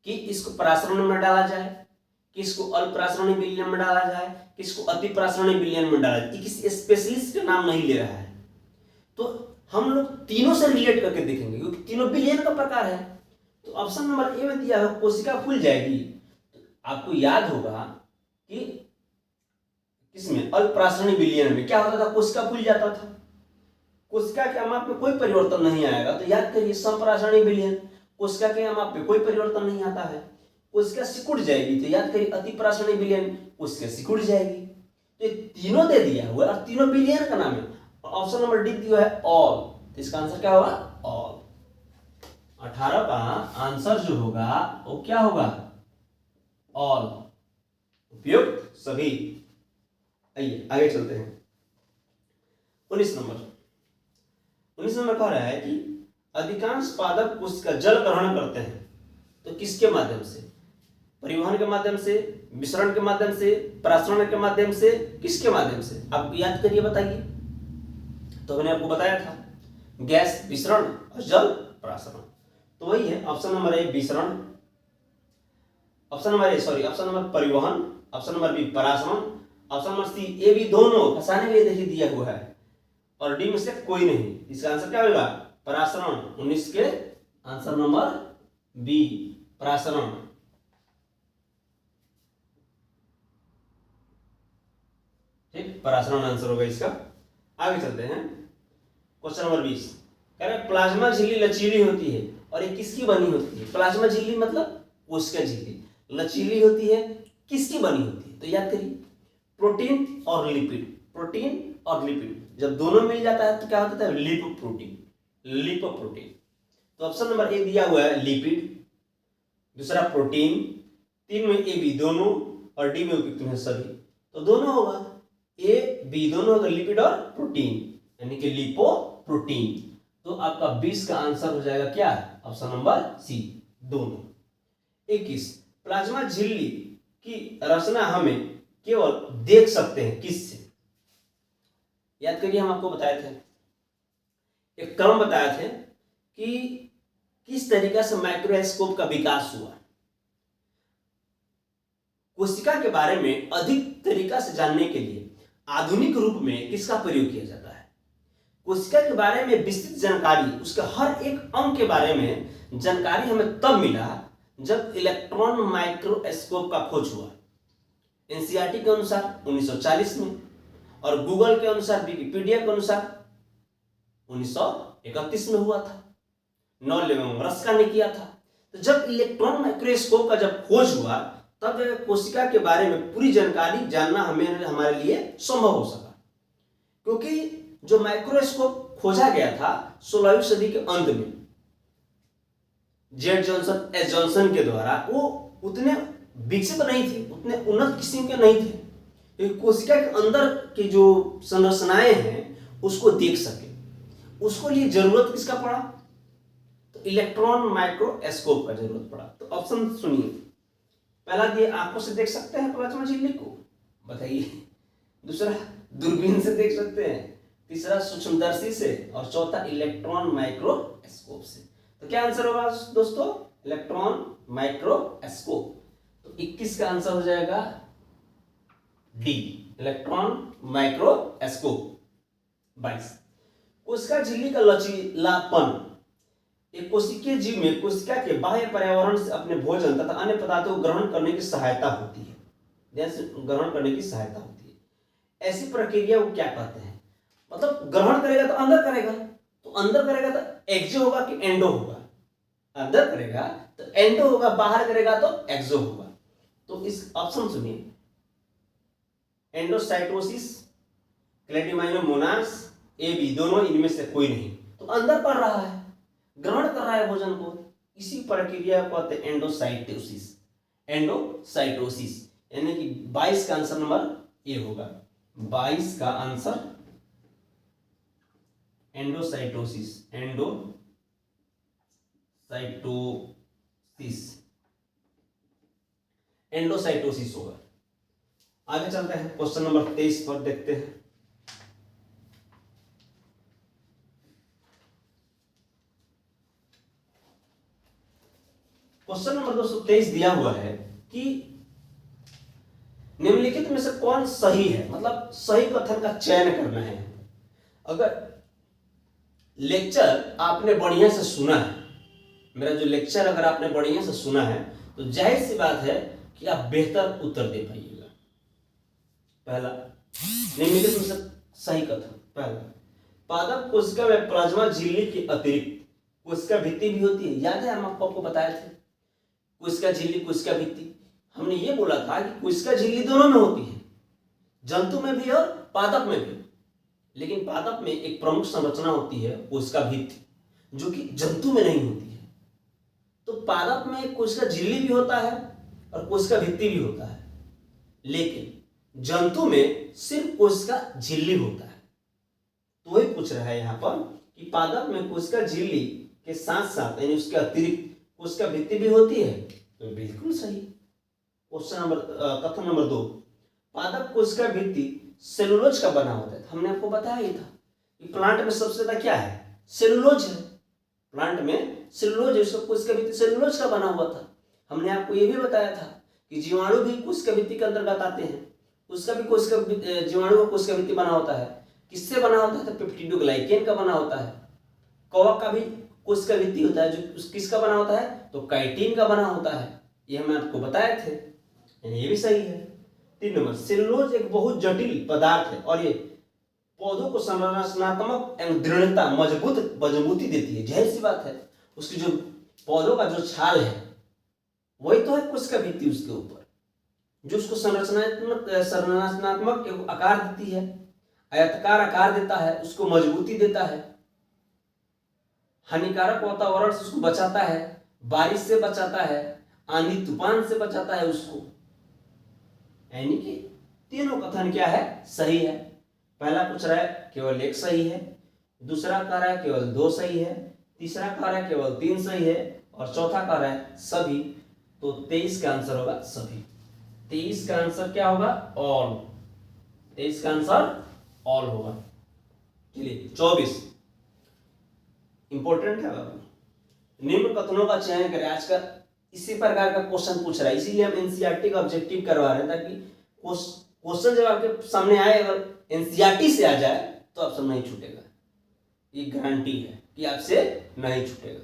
कि इसको परासरण में डाला जाए, कि इसको अल्परासरणी विलयन में डाला जाए, कि इसको अतिपरासरणी विलयन में डाला जाए, किसी स्पेशलिस्ट का नाम नहीं ले रहा है। तो हम लोग तीनों से रिलेट करके देखेंगे क्योंकि तीनों विलयन का प्रकार है। तो ऑप्शन नंबर ए में दिया है कोशिका फूल जाएगी। तो आपको याद होगा कि किसमें? अल्परासरणी विलयन में क्या होता था? कोशिका फूल जाता था, कोशिका के अमाप में कोई परिवर्तन नहीं आएगा। तो याद करिए समपरासरणी विलयन, कोशिका के अमाप में कोई परिवर्तन नहीं आता है, कोशिका सिकुड़ जाएगी। तो याद करिए अतिपरासरणी विलयन, कोशिका सिकुड़ जाएगी। तो ये तीनों दे दिया हुआ और तीनों विलयन का नाम है। ऑप्शन नंबर डी दिया है ऑल, तो इसका आंसर क्या होगा? ऑल। 18 का आंसर जो होगा वो क्या होगा? ऑल, उपयुक्त सभी। आइए आगे चलते हैं। 19 नंबर कह रहा है कि अधिकांश पादप कोशिका जल ग्रहण करते हैं तो किसके माध्यम से? परिवहन के माध्यम से, विसरण के माध्यम से, परासरण के माध्यम से, किसके माध्यम से? आप याद करिए, बताइए। तो मैंने आपको बताया था गैस विसरण और जल परासरण। तो वही है ऑप्शन नंबर ए विसरण, ऑप्शन नंबर परिवहन, ऑप्शन नंबर बी परासरण, option number C A B दोनों फंसाने के लिए देखिए दिया हुआ है और डी में से कोई नहीं। इसका आंसर क्या होगा? परासरण। 19 के आंसर नंबर बी, परासरण। ठीक, परासरण आंसर होगा इसका। आगे चलते हैं क्वेश्चन नंबर 20, कह रहे प्लाज्मा झिल्ली लचीली होती है और ये किसकी बनी होती है? प्लाज्मा झिल्ली मतलब कोशिका झिल्ली लचीली होती है, किसकी बनी होती है? तो याद करिए प्रोटीन और लिपिड, प्रोटीन और लिपिड जब दोनों मिल जाता है तो क्या होता है? Lipoprotein, lipoprotein. तो ऑप्शन नंबर ए दिया हुआ है लिपिड, दूसरा प्रोटीन, 3 में ए बी दोनों और डी में उपयुक्त है सभी। तो दोनों होगा, ए बी दोनों होगा, लिपिड और प्रोटीन यानी कि लिपोप्रोटीन। तो आपका 20 का आंसर हो जाएगा क्या? ऑप्शन नंबर सी, दोनों। 21, प्लाज्मा झिल्ली की रचना हमें केवल देख सकते हैं किससे? याद करिए हम आपको बताए थे, एक क्रम बताए थे कि किस तरीका से माइक्रोस्कोप का विकास हुआ। कोशिका के बारे में अधिक तरीका से जानने के लिए आधुनिक रूप में किसका प्रयोग किया जाता है? कोशिका के बारे में विस्तृत जानकारी, उसके हर एक अंग के बारे में जानकारी हमें तब मिला जब इलेक्ट्रॉन माइक्रोस्कोप का खोज हुआ। एनसीईआरटी के अनुसार 1940 में और गूगल के अनुसार, विकिपीडिया के अनुसार 1931 में हुआ था। नॉल लेवेंगरस्का ने किया था। तो जब इलेक्ट्रॉन माइक्रोस्कोप का जब खोज हुआ तब कोशिका के बारे में पूरी जानकारी जानना हमारे लिए संभव हो सका, क्योंकि जो माइक्रोस्कोप खोजा गया था 16वीं सदी के अंत में जेड जॉनसन, एस जॉनसन के द्वारा, वो उतने विकसित नहीं थे, उतने उन्नत किस्म के नहीं थे। कोशिका के अंदर की जो संरचनाएं हैं उसको देख सके, उसको लिए जरूरत किसका पड़ा? तो इलेक्ट्रॉन माइक्रोस्कोप का जरूरत पड़ा। तो ऑप्शन सुनिए, पहला दिए आंखों से देख सकते हैं प्लाज्मा झिल्ली को, बताइए। दूसरा दूरबीन से देख सकते हैं, तीसरा सूक्ष्मदर्शी से, और चौथा इलेक्ट्रॉन माइक्रोस्कोप से। तो क्या आंसर होगा दोस्तों? Electron microscope. तो 21 का आंसर हो जाएगा डी, इलेक्ट्रॉन माइक्रोस्कोप। 22, कोशिका झिल्ली का लचीलापन एक कोशिकीय जीव में कोशिका के बाह्य पर्यावरण से अपने भोजन तथा अन्य पदार्थों को ग्रहण करने की सहायता होती है, ग्रहण करने की सहायता होती है। ऐसी प्रक्रिया को क्या कहते हैं? मतलब ग्रहण करेगा तो अंदर करेगा, तो अंदर करेगा तो एक्सो होगा कि एंडो होगा? अंदर करेगा तो एंडो होगा, बाहर करेगा तो एक्सो होगा। तो इस ऑप्शन सुनिए, एंडोसाइटोसिस, क्लैमिडोमोनास, ए बी, दोनों इनमें से कोई नहीं। तो अंदर पड़ रहा है, ग्रहण कर रहा है भोजन को, इसी प्रक्रिया को कहते हैं एंडोसाइटोसिस। एंडोसाइटोसिस यानी कि 22 का आंसर नंबर ए होगा। 22 का आंसर एंडोसाइटोसिस, एंडोसाइटोसिस होगा। आगे चलते हैं, क्वेश्चन नंबर 23 पर देखते हैं। क्वेश्चन नंबर 223 दिया हुआ है कि निम्नलिखित में से कौन सही है, मतलब सही कथन का चयन करना है। अगर लेक्चर आपने बढ़िया से सुना है, मेरा जो लेक्चर अगर आपने बढ़िया से सुना है, तो जाहिर सी बात है कि आप बेहतर उत्तर दे पाइएगा। पहला, निम्नलिखित में से सही कथन। पहला, पादप कोशिका में प्लाज्मा झिल्ली के अतिरिक्त कोशिका भित्ति भी होती है। याद है हम आपको बताए थे, कोशिका झिल्ली, कोशिका भित्ति। हमने ये बोला था कि कोशिका झिल्ली दोनों में होती है, जंतु में भी और पादप में भी। लेकिन पादप में एक प्रमुख संरचना होती है कोशिका भित्ति, जो कि जंतु में नहीं होती है। तो पादप में कोशिका झिल्ली भी होता है और कोशिका भित्ति भी होता है, लेकिन जंतु में सिर्फ कोशिका झिल्ली होता है। तो वही पूछ रहा है यहाँ पर कि पादप में कोशिका झिल्ली के साथ साथ यानी उसके अतिरिक्त कोशिका भित्ति भी होती है। तो बिल्कुल सही। क्वेश्चन नंबर कथन नंबर 2, पादप कोशिका भित्ति सेलुलोज का बना होता है। हमने आपको बताया ही था कि प्लांट में सबसे ज्यादा क्या है? सेलुलोज है। प्लांट में सेलुलोज है, उसका कोशिका भित्ति सेलुलोज का बना हुआ था। हमने आपको यह भी बताया था कि जीवाणु भी कोशिका भित्ति के अंतर्गत आते हैं, उसका भी कोशिका जीवाणु का कोशिका भित्ति बना होता है। किससे बना होता है? तो पेप्टिडोग्लाइकेन का बना होता है। कवक का भी कोशिका भित्ति होता है, जो किसका बना होता है? तो काइटिन का बना होता है। ये हमने आपको बताए थे, ये भी सही है। 3 नंबर, सेलुलोज एक बहुत जटिल पदार्थ है और ये पौधों को संरचनात्मक एवं दृढ़ता, मजबूती देती है। जाहिर सी बात है, उसकी जो पौधों का जो छाल है वही तो है कोशिका भित्ति उसके ऊपर, जो उसको संरचनात्मक आकार देती है, आयताकार आकार देता है, उसको मजबूती देता है, हानिकारक वातावरण से उसको बचाता है, बारिश से बचाता है, आंधी तूफान से बचाता है उसको। यानी कि तीनों कथन क्या है? सही है। पहला पूछ रहा है केवल एक सही है, दूसरा कह रहा है केवल 2 सही है, तीसरा कह रहा है केवल 3 सही है, और चौथा कह रहा है सभी। तो 23 का आंसर होगा सभी। 23 का आंसर क्या होगा? ऑल। 23 का आंसर ऑल होगा। चलिए 24 इंपॉर्टेंट है बाबू। निम्न कथनों का चयन करें। आज का इसी प्रकार का क्वेश्चन पूछ रहा है, इसीलिए हम एनसीईआरटी का ऑब्जेक्टिव करवा रहे हैं, ताकि क्वेश्चन जब आपके सामने आए अगर एनसीईआरटी से आ जाए तो ऑप्शन नहीं छूटेगा। ये गारंटी है कि आपसे नहीं छूटेगा।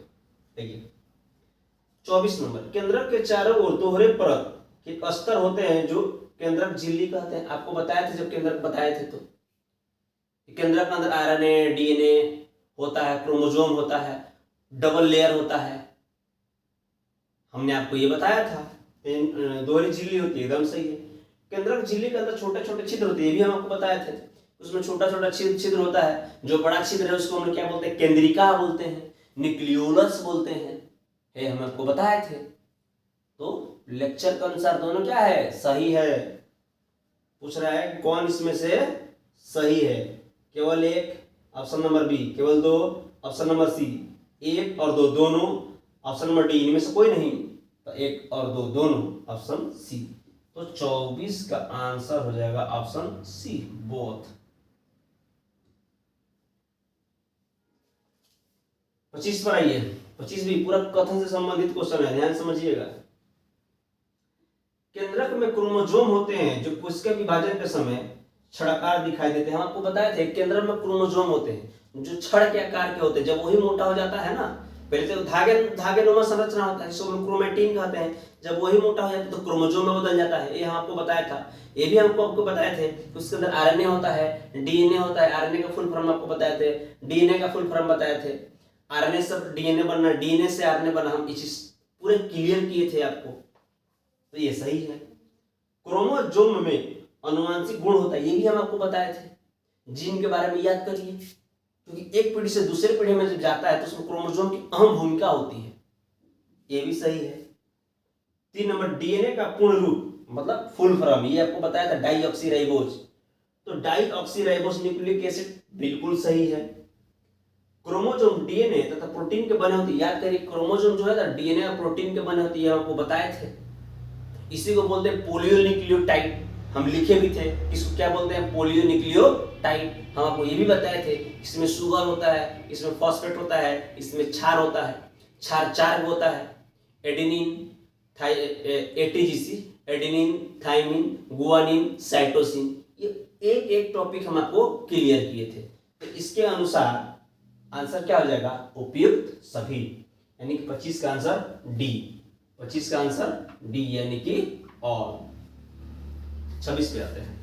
देखिए 24 नंबर, केंद्रक के चारों ओर दोहरे परत के स्तर होते हैं जो केंद्रक झिल्ली कहते हैं। आपको बताया था जब केंद्रक बताए थे, तो केंद्रक के अंदर आरएनए, डीएनए होता है, क्रोमोसोम होता है, डबल लेयर होता है, हमने आपको ये बताया था। दोहरी झिल्ली होती है, एकदम सही है। केंद्रक झिल्ली के अंदर छोटे छोटे छिद्र होते हैं, ये भी हम आपको बताए थे। उसमें छोटा छोटा छिद्र होता है, जो बड़ा छिद्र है उसको हम क्या बोलते हैं, केंद्रिका बोलते हैं, न्यूक्लियोलस बोलते हैं, ये हम आपको बताए थे। तो लेक्चर के अनुसार दोनों क्या है, सही है। पूछ रहा है कौन इसमें से सही है, केवल एक, ऑप्शन नंबर बी, केवल दो, ऑप्शन नंबर सी, एक और दो दोनों, ऑप्शन नंबर डी, इनमें से कोई नहीं, तो एक और दो दोनों, ऑप्शन सी। तो 24 का आंसर हो जाएगा ऑप्शन सी, बोथ। 25 पर आइए। 25 भी पूरा कथन से संबंधित क्वेश्चन है, ध्यान समझिएगा। केंद्रक में क्रोमोसोम होते हैं जो कोशिका विभाजन के समय छड़ाकार दिखाई देते हैं। हम आपको बताए थे केंद्रक में क्रोमोसोम होते हैं जो छड़ के आकार के होते हैं। जब वही मोटा हो जाता है ना, पहले तो धागे नुमा संरचना होता है, इसको हम क्रोमेटिन कहते हैं। जब वही मोटा हो जाता है तो क्रोमोसोम में बदल जाता है, ये हम आपको बताया था। ये भी हमको आपको बताए थे कि उसके अंदर आरएनए होता है, डीएनए होता है। आरएनए का फुल फॉर्म आपको बताए थे, डीएनए का फुल फॉर्म बताए थे। आरएनए से डीएनए बनना, डीएनए से आरएनए बना, हम ये चीज पूरे क्लियर किए थे आपको, तो ये सही है। क्रोमोसोम में अनुवांशिक गुण होता है, ये भी हम आपको बताए थे। जीन के बारे में याद करिए, क्योंकि एक पीढ़ी से दूसरे पीढ़ी में जब जाता है तो उसमें क्रोमोसोम की अहम भूमिका होती है, ये भी सही है। 3 नंबर, डीएनए का पूर्ण रूप मतलब फुल फॉर्म, ये आपको बताया था, डाईऑक्सीराइबोज। तो डाईऑक्सीराइबोज न्यूक्लिक एसिड, बिल्कुल सही है। क्रोमोसोम डीएनए तथा प्रोटीन के बने होते हैं, याद करिए क्रोमोसोम जो है ना डीएनए और प्रोटीन के बने होते हैं, आपको बताए थे। इसी को बोलते हैं पोलियोन्यूक्लियोटाइड, हम लिखे भी थे। इसको क्या बोलते हैं, पोलियोन्यूक्लियोटाइड। हम आपको ये भी बताए थे, इसमें शुगर होता है, इसमें फॉस्फेट होता है, इसमें क्षार होता है। क्षार 4 होता है, adenine, ATGC, adenine, thymine, guanine, cytosine. ये एक एक टॉपिक हम आपको क्लियर किए थे। तो इसके अनुसार आंसर क्या हो जाएगा, उपयुक्त सभी, यानी कि 25 का आंसर डी। 25 का आंसर डी यानी कि ऑल। 26 पे आते हैं।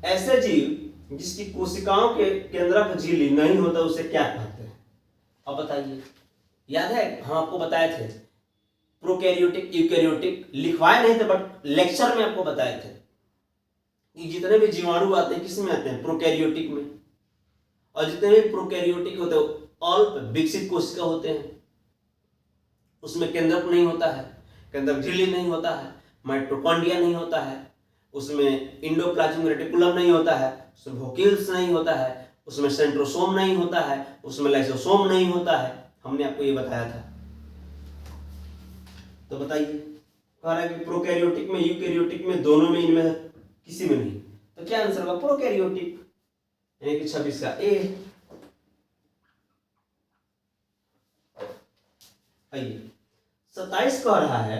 ऐसे जीव जिसकी कोशिकाओं के केंद्रक झिल्ली नहीं होता उसे क्या कहते हैं, अब बताइए। याद है हम आपको बताए थे प्रोकैरियोटिक, यूकैरियोटिक, लिखवाए नहीं थे बट लेक्चर में आपको बताए थे कि जितने भी जीवाणु आते हैं किसमें आते हैं, प्रोकैरियोटिक में। और जितने भी प्रोकैरियोटिक होते हैं अल्प विकसित कोशिका होते हैं, उसमें केंद्रक नहीं होता है, केंद्रक झिल्ली नहीं होता है, माइटोकॉन्ड्रिया नहीं होता है, उसमें इंडोप्लाज्मिक रेटिकुलम नहीं होता है, उसमें वोकिल्स नहीं होता है, उसमें सेंट्रोसोम नहीं होता है, उसमें लाइसोसोम नहीं होता है। हमने आपको ये बताया था। तो बताइए, कह रहा है कि प्रोकैरियोटिक में, यूकैरियोटिक में, दोनों में, इनमें किसी में नहीं, तो क्या आंसर होगा, प्रोकैरियोटिक, यानी कि 26 का ए। आइए 27 कह रहा है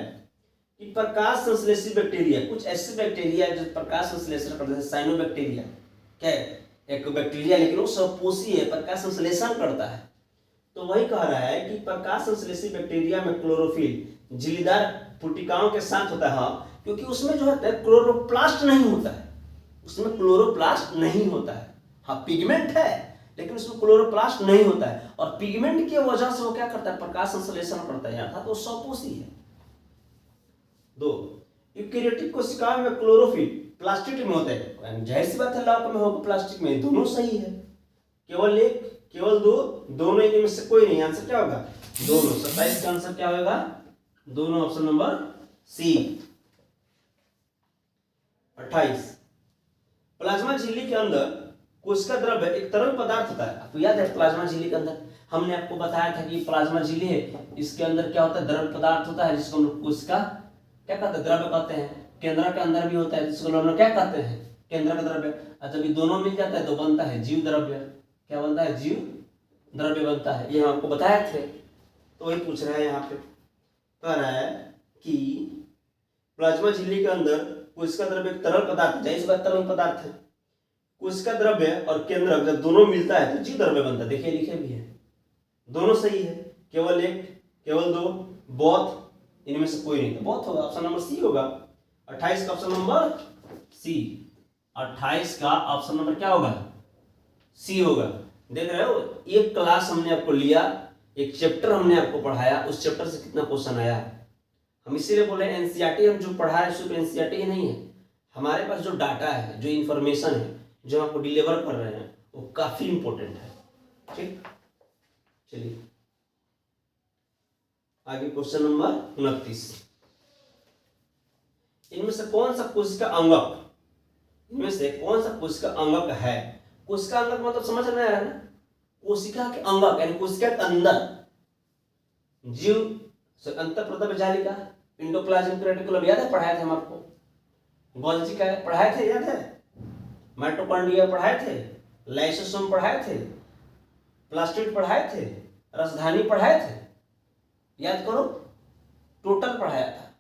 कि प्रकाश संश्लेषी बैक्टीरिया, कुछ ऐसे बैक्टीरिया जो प्रकाश संश्लेषण करते हैं, साइनोबैक्टीरिया, क्या है, एक बैक्टीरिया लेकिन वो स्वपोषी है, प्रकाश संश्लेषण करता है। तो वही कह रहा है कि प्रकाश संश्लेषी बैक्टीरिया में क्लोरोफिल झिल्लीदार पुटिकाओं के साथ होता है। हाँ, क्योंकि उसमें जो है क्लोरोप्लास्ट नहीं होता है, उसमें क्लोरोप्लास्ट नहीं होता है। हाँ, पिगमेंट है लेकिन उसमें क्लोरोप्लास्ट नहीं होता है, और पिगमेंट की वजह से वो क्या करता है, प्रकाश संश्लेषण करता है, अर्थात वो स्वपोषी है। 2, यूकैरियोटिक कोशिकाओं में क्लोरोफिल प्लास्टिक में होता है, जाहिर सी बात है लाभ में होगा प्लास्टिक में, दोनों सही है। केवल एक, केवल दो, दोनों इनमें से कोई नहीं, आंसर क्या होगा, दोनों। 27 का आंसर क्या होगा, दोनों, ऑप्शन नंबर सी। 28, प्लाज्मा झिल्ली के अंदर कोशिका द्रव्य एक तरल पदार्थ होता है। आपको याद है प्लाज्मा झिल्ली के अंदर हमने आपको बताया था कि प्लाज्मा झिल्ली है, इसके अंदर क्या होता है, द्रव पदार्थ होता है जिसको हम लोग कोशिका क्या कहते हैं, द्रव्य कहते हैं। केंद्र के अंदर भी होता है जिसको हम लोग क्या कहते हैं, केंद्र का द्रव्य। और जब ये दोनों मिल जाता है तो बनता है जीव द्रव्य। क्या बनता है, जीव द्रव्य बनता है, ये हम आपको बताए थे। तो वही पूछ रहा है यहाँ पे, कह रहा है कि प्लाज्मा झिल्ली के अंदर कोशिका द्रव्य एक तरल पदार्थ, जाहिर सी बात तरल पदार्थ है। कोशिका द्रव्य और केंद्रक जब दोनों मिलता है तो जीव द्रव्य बनता है। देखिए लिखे भी है, दोनों सही है, केवल एक, केवल दो, बोथ, इनमें से कोई नहीं था, बोथ होगा, ऑप्शन नंबर सी होगा। 28 का ऑप्शन नंबर सी, 28 का ऑप्शन नंबर क्या होगा, सी होगा। देख रहे हो, एक क्लास हमने आपको लिया, एक चैप्टर हमने आपको पढ़ाया, उस चैप्टर से कितना क्वेश्चन आया। हम इसीलिए बोले एनसीईआरटी हम जो पढ़ा है सिर्फ एनसीईआरटी ही नहीं है, हमारे पास जो डाटा है, जो इंफॉर्मेशन है, जो हम आपको डिलीवर कर रहे हैं, वो काफी इंपॉर्टेंट है। ठीक, चलिए आगे क्वेश्चन नंबर 29। इनमें से कौन सा कोशिका अंगक, इनमें से कौन सा कोशिका अंगक है। कोशिका अंगक मतलब समझ में आ रहा है ना, कोशिका के अंगक यानी कोशिका के अंदर जीव अंतःप्रदप जालिका, एंडोप्लाज्मिक रेटिकुलम याद है, पढ़ाए थे हम आपको। गोल्जी का पढ़ाए थे, याद है, माइटोकॉन्ड्रिया पढ़ाए थे, लाइसोसोम पढ़ाए थे, प्लास्टिड पढ़ाए थे, राजधानी पढ़ाए थे, याद करो, टोटल पढ़ाया था।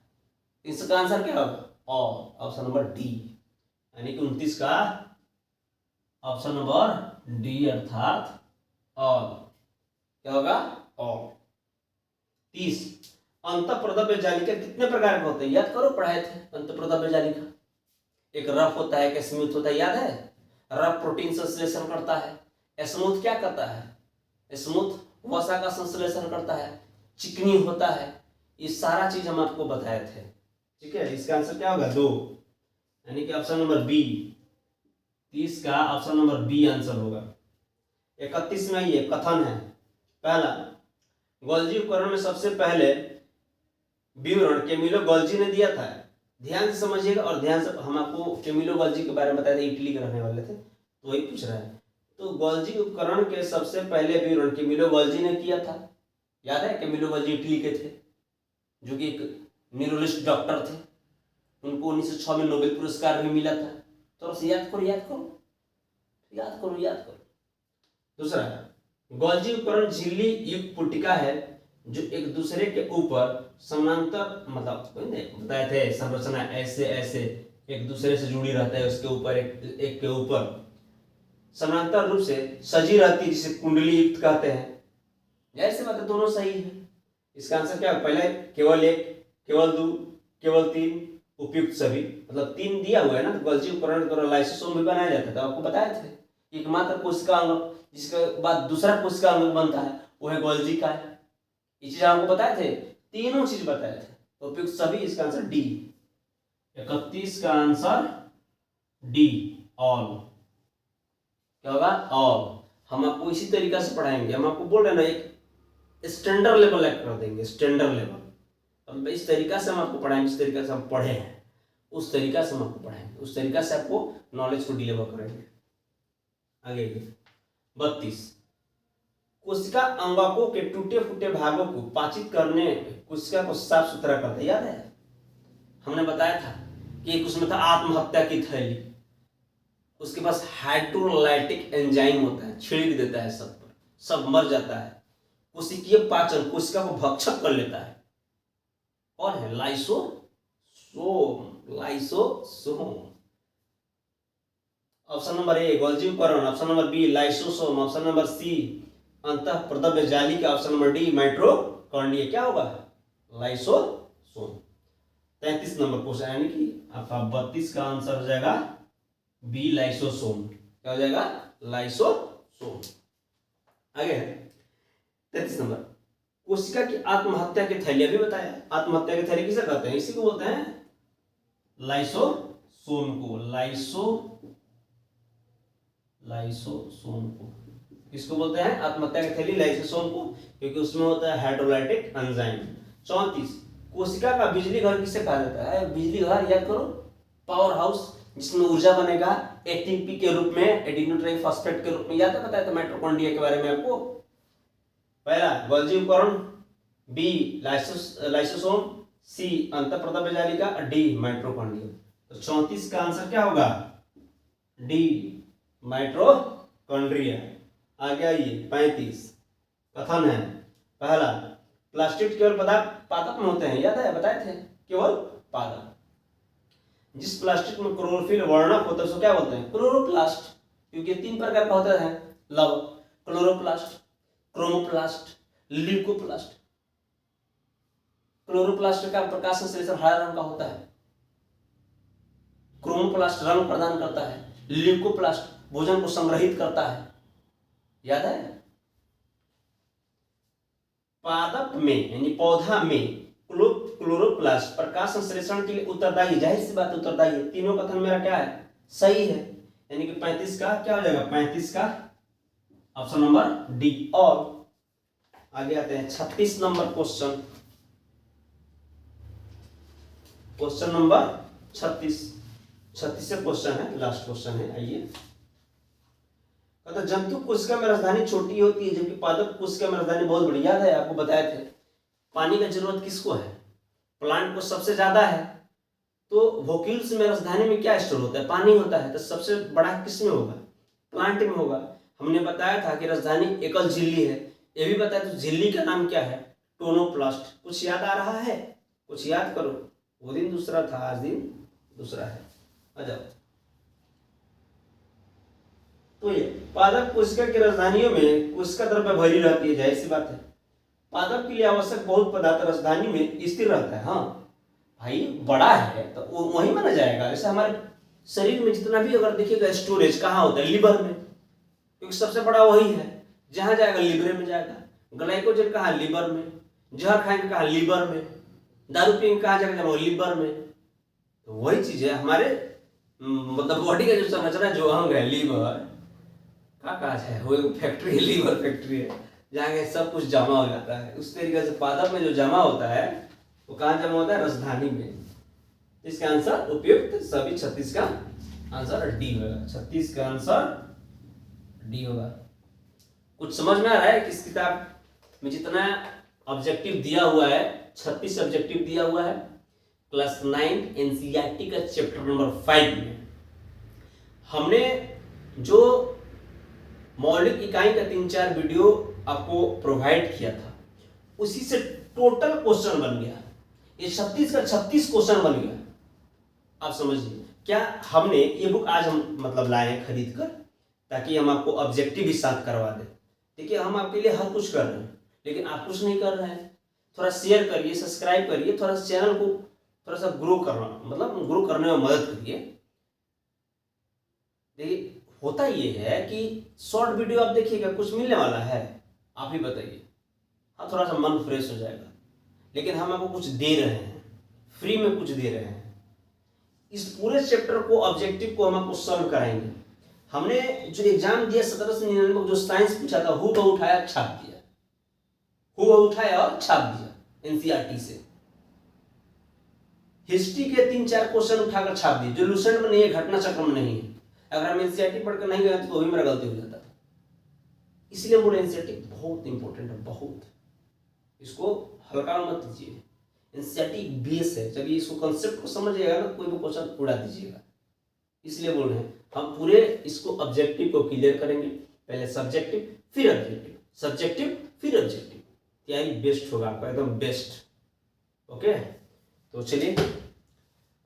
इसका आंसर क्या होगा, ऑप्शन नंबर डी, यानी कि 29 का ऑप्शन नंबर डी अर्थात ऑल क्या होगा, ऑल। 30 अंतःप्रदप जालिका कितने प्रकार के होते हैं, याद करो, पढ़ाए थे अंतःप्रदप जालिका। एक रफ होता है, एक स्मूथ होता है, याद है, रफ प्रोटीन संश्लेषण करता है, स्मूथ क्या करता है, स्मूथ वसा का संश्लेषण करता है, चिकनी होता है, ये सारा चीज हम आपको बताए थे। ठीक है, इसका आंसर क्या होगा, 2, यानी कि ऑप्शन नंबर बी, 30 का ऑप्शन नंबर बी आंसर होगा। 31 में ये कथन है, पहला, गोल्जी उपकरण में सबसे पहले विवरण कैमिलो गोल्जी ने दिया था। ध्यान से समझिएगा और ध्यान से, हम आपको कैमिलो गोल्जी के बारे में बताए थे, इटली के रहने वाले थे, तो वही पूछ रहा है। तो गोल्जी उपकरण के सबसे पहले विवरण कैमिलो गोल्जी ने किया था, याद है, कैमिलो गोल्जी इटली के थे, जो कि एक न्यूरोलॉजिस्ट डॉक्टर थे, उनको 1906 में नोबेल पुरस्कार भी मिला था। थोड़ा सा याद करो, याद करो, याद करो, याद करो। दूसरा, गोल्जी उपकरण झिल्ली युक्त पुटिका है जो एक दूसरे के ऊपर समानांतर, मतलब बताए थे, संरचना ऐसे ऐसे एक दूसरे से जुड़ी रहता है, उसके ऊपर एक के ऊपर समानांतर रूप से सजी रहती है, जिसे कुंडली युक्त कहते हैं। ऐसे बातें दोनों सही है। इसका आंसर क्या है, पहले केवल एक, केवल दो, केवल तीन, उपयुक्त सभी, मतलब 3 दिया हुआ है ना। तो गोल्जी उपकरण के द्वारा लाइसोसोम भी बनाया जाता था, आपको बताया थे। एकमात्र कोशिका अंग जिसके बाद दूसरा कोशिका अंग बनता है वो है गोल्जी का है। ये चीज आपको बताए थे, तीनों चीज बताए थे, तो उपयुक्त सभी, इसका आंसर डी। 31 का आंसर डी, ऑल क्या होगा, ऑल। हम आपको इसी तरीका से पढ़ाएंगे, हम आपको बोल रहे हैं ना, एक स्टैंडर्ड लेवल कर देंगे, स्टैंडर्ड लेवल। अब इस तरीका से हम आपको पढ़ाएंगे, जिस तरीका से हम पढ़े हैं उस तरीका से हम आपको पढ़ाएंगे, उस तरीका से आपको नॉलेज को डिलीवर करेंगे। आगे 32, कोशिका अंगकों के टूटे फूटे भागों को पाचित करने, कोशिका को साफ सुथरा करते, याद है, हमने बताया था कि एक उसमें था आत्महत्या की थैली, उसके पास हाइड्रोलाइटिक एंजाइम होता है, छिड़क देता है सब पर, सब मर जाता है। कोशिकीय पाचन कोशिका को भक्षक कर लेता है, कौन है, lysosome, lysosome. Option number A Golgi उपकरण, option number B lysosome, option number C अंतःप्रदप जालिका, ऑप्शन नंबर डी माइटोकॉन्ड्रिया, क्या होगा, लाइसोसोम। 33 नंबर क्वेश्चन, यानी कि आपका 32 का आंसर हो जाएगा बी, लाइसोसोम। क्या हो जाएगा, लाइसोसोम। आगे 33 नंबर, कोशिका की आत्महत्या की थैली, अभी बताया, आत्महत्या की थैली किसे कहते हैं, इसी को बोलते हैं लाइसोसोम को, लाइसोसोम को किसको बोलते हैं, आत्महत्या की थैली, लाइसोसोम को, क्योंकि उसमें होता है हाइड्रोलाइटिक एंजाइम। 34, कोशिका का बिजली घर किसे कहा जाता है, बिजली घर याद करो, पावर हाउस, जिसमें ऊर्जा बनेगा एटीपी के रूप में, एडिनोट्राइफॉस्फेट के रूप में, याद है, बताया था माइटोकॉन्ड्रिया के बारे में आपको। पहला गोल्जी उपकरण, बी लाइसोसोम, सी अंतःप्रदप जालिका, डी माइटोकॉन्ड्रिया। तो 34 का आंसर क्या होगा, डी माइटोकॉन्ड्रिया। आगे आइए 35, कथन है, पहला प्लास्टिड केवल पादप में होते हैं, याद है, बताए थे, केवल पादप। जिस प्लास्टिक में क्लोरोफिल वर्णक होता है उसको क्या बोलते हैं, क्लोरोप्लास्ट। क्योंकि 3 प्रकार का होता है लवक, क्लोरोप्लास्ट, क्रोमोप्लास्ट, ल्यूकोप्लास्ट। क्लोरोप्लास्ट का प्रकाश संश्लेषण हरा रंग का होता है, क्रोमोप्लास्ट रंग प्रदान करता है, ल्यूकोप्लास्ट भोजन को संग्रहित करता है। याद है? पादप में यानी पौधा में क्लोरोप्लास्ट प्रकाश संश्लेषण के लिए उत्तरदायी, जाहिर सी बात उत्तरदायी है। तीनों कथन मेरा क्या है? सही है, यानी कि 35 का क्या हो जाएगा? 35 का ऑप्शन नंबर डी। और आगे आते हैं 36 नंबर क्वेश्चन। क्वेश्चन नंबर 36 से क्वेश्चन है, लास्ट क्वेश्चन है। आइए, कहता जंतु कोशिका में राजधानी छोटी होती है जबकि पादप कोशिका में राजधानी बहुत बड़ी। याद है? आपको बताए थे पानी का जरूरत किसको है? प्लांट को सबसे ज्यादा है। तो वोक्यूल्स में राजधानी में क्या स्टोर होता है? पानी होता है। तो सबसे बड़ा किस में होगा? प्लांट में होगा। हमने बताया था कि राजधानी एकल झिल्ली है, ये भी बताया। तो झिल्ली का नाम क्या है? टोनोप्लास्ट। कुछ याद आ रहा है? कुछ याद करो। वो दिन दूसरा था, आज दिन दूसरा है। आ जाओ। तो ये पादप कोशिका की राजधानियों में कोशिका द्रव्य भरी रहती है, जाहिर सी बात है। पादप के लिए आवश्यक बहुत पदार्थ राजधानी में स्थिर रहता है। हाँ भाई, बड़ा है तो वही माना जाएगा। जैसे हमारे शरीर में जितना भी अगर देखिएगा स्टोरेज कहाँ होता है? लिवर में, क्योंकि सबसे बड़ा वही है। जहां जाएगा लिवर में जाएगा। ग्लाइकोजन कहाँ? लिवर में। जहर खाएंगे कहाँ? लिवर में। दारू पियेंगे कहाँ जाएगा? लिवर में। तो वही चीज है हमारे मतलब बॉडी का जो संरचना, जो अंग है लीवर का काज है, वो फैक्ट्री है, लीवर फैक्ट्री है, जहाँ सब कुछ जमा हो जाता है। उस तरीके से पादप में जो जमा होता है वो कहाँ जमा होता है? राजधानी में। इसका आंसर उपयुक्त सभी 36 का आंसर डी होगा। 36 का आंसर डी होगा। कुछ समझ में आ रहा है कि इस किताब में जितना ऑब्जेक्टिव दिया हुआ है, 36 ऑब्जेक्टिव दिया हुआ है। क्लास 9 एनसीईआरटी का चैप्टर नंबर 5 में हमने जो मौलिक इकाई का 3-4 वीडियो आपको प्रोवाइड किया था, उसी से टोटल क्वेश्चन बन गया। ये 36 का 36 क्वेश्चन बन गया। आप समझिए, क्या हमने ये बुक आज हम मतलब लाए हैं खरीद कर, ताकि हम आपको ऑब्जेक्टिव भी साथ करवा दें। देखिए, हम आपके लिए हर कुछ कर रहे हैं, लेकिन आप कुछ नहीं कर रहे हैं। थोड़ा शेयर करिए, सब्सक्राइब करिए, थोड़ा सा चैनल को थोड़ा सा ग्रो करना, मतलब ग्रो करने में मदद करिए। देखिए, होता ये है कि शॉर्ट वीडियो आप देखिएगा, कुछ मिलने वाला है? आप ही बताइए। हाँ, थोड़ा सा मन फ्रेश हो जाएगा, लेकिन हम आपको कुछ दे रहे हैं, फ्री में कुछ दे रहे हैं। इस पूरे चैप्टर को, ऑब्जेक्टिव को हम आपको सॉल्व कराएंगे। हमने जो एग्जाम दिया 1799 जो साइंस पूछा था, हु उठाया छाप दिया, हु उठाया और छाप दिया एनसीईआरटी से। हिस्ट्री के 3-4 क्वेश्चन उठाकर छाप दिए, जो लूसेंट में नहीं है, घटना चक्र में नहीं है। अगर हम एनसीईआरटी पढ़कर नहीं गए तो भी मेरा गलती हो जाता। इसलिए बोले एनसीईआरटी बहुत इंपॉर्टेंट है, बहुत। इसको हल्का मत दीजिए। एनसीईआरटी बेस है। जब इसको कंसेप्ट को समझिएगा ना, कोई भी क्वेश्चन उड़ा दीजिएगा। इसलिए बोल रहे हैं हम पूरे इसको ऑब्जेक्टिव को क्लियर करेंगे। पहले सब्जेक्टिव, फिर ऑब्जेक्टिव, सब्जेक्टिव फिर ऑब्जेक्टिव। तैयारी बेस्ट होगा आपका, एकदम बेस्ट। ओके, तो चलिए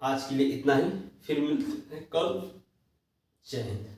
आज के लिए इतना ही, फिर मिलते हैं कल। जय हिंद।